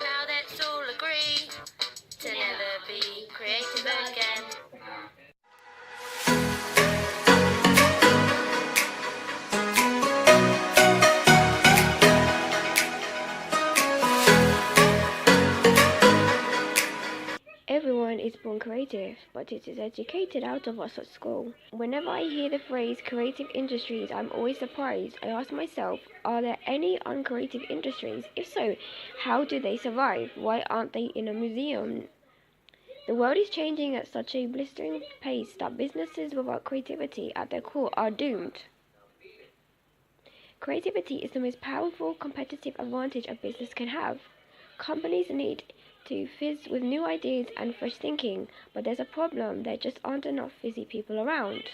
Now let's all agree to never be creative again. Everyone is born creative, but it is educated out of us at school. Whenever I hear the phrase creative industries, I'm always surprised. I ask myself, are there any uncreative industries? If so, how do they survive? Why aren't they in a museum? The world is changing at such a blistering pace that businesses without creativity at their core are doomed. Creativity is the most powerful competitive advantage a business can have. Companies need to fizz with new ideas and fresh thinking, but there's a problem: there just aren't enough fizzy people around.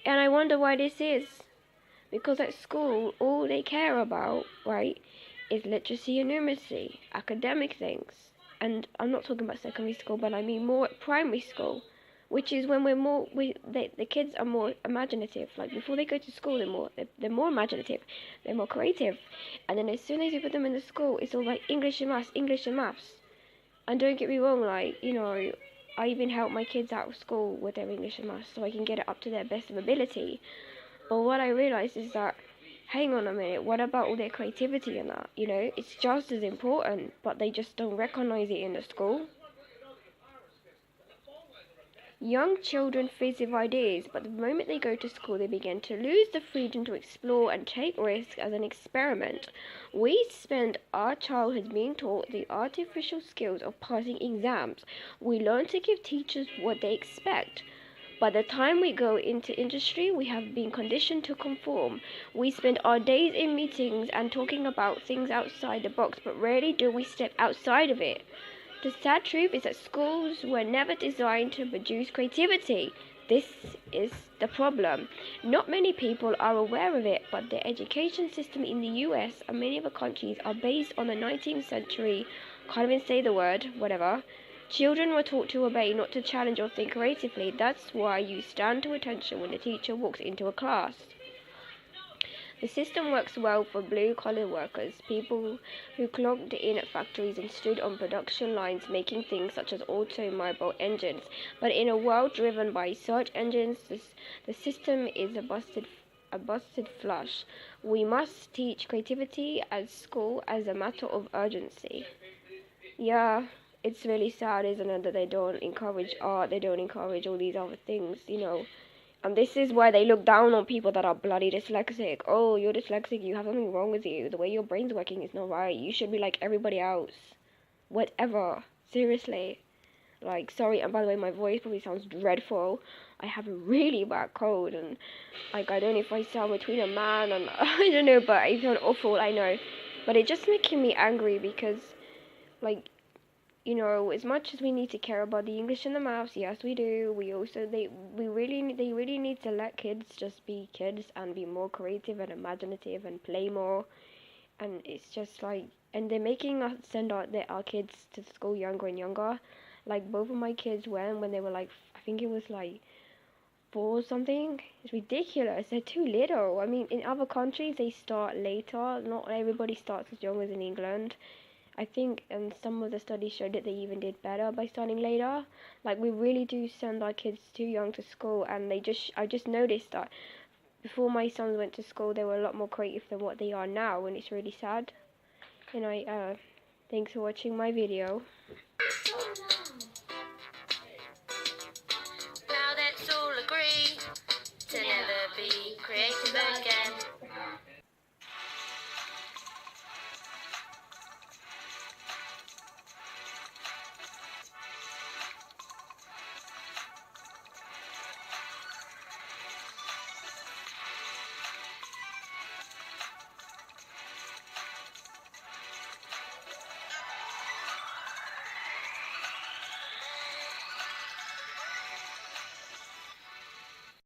And I wonder why this is. Because at school, all they care about, right, is literacy and numeracy, academic things. And I'm not talking about secondary school, but I mean more primary school, which is when the kids are more imaginative. Like before they go to school, they're more imaginative, they're more creative. And then as soon as you put them in the school, it's all like English and maths, English and maths. And don't get me wrong, like, I even help my kids out of school with their English and maths so I can get it up to their best of ability. But what I realized is that, hang on a minute, what about all their creativity and that? It's just as important, but they just don't recognize it in the school. Young children fizz with ideas, but the moment they go to school, they begin to lose the freedom to explore and take risks as an experiment. We spend our childhood being taught the artificial skills of passing exams. We learn to give teachers what they expect. By the time we go into industry, we have been conditioned to conform. We spend our days in meetings and talking about things outside the box, but rarely do we step outside of it. The sad truth is that schools were never designed to produce creativity. This is the problem. Not many people are aware of it, but the education system in the US and many other countries are based on the 19th century. Can't even say the word, whatever. Children were taught to obey, not to challenge or think creatively. That's why you stand to attention when the teacher walks into a class. The system works well for blue-collar workers, people who clocked in at factories and stood on production lines making things such as automobile engines. But in a world driven by search engines, the system is a busted flush. We must teach creativity at school as a matter of urgency. Yeah, it's really sad, isn't it, that they don't encourage art, they don't encourage all these other things. And this is why they look down on people that are bloody dyslexic. Oh, you're dyslexic, you have something wrong with you. The way your brain's working is not right. You should be like everybody else. Whatever. Seriously. Like, sorry, and by the way, my voice probably sounds dreadful. I have a really bad cold, and, like, I don't know if I sound between a man and, I don't know, but I sound awful, I know. But it just making me angry because, like, as much as we need to care about the English and the maths, yes, we do. They really need to let kids just be kids and be more creative and imaginative and play more. And it's just like, and they're making us send our kids to school younger and younger. Like both of my kids went when they were like, I think it was like 4 or something. It's ridiculous. They're too little. I mean, in other countries they start later. Not everybody starts as young as in England. I think some of the studies showed that they even did better by starting later. Like we really do send our kids too young to school, and I just noticed that before my sons went to school, they were a lot more creative than what they are now, and it's really sad. Thanks for watching my video.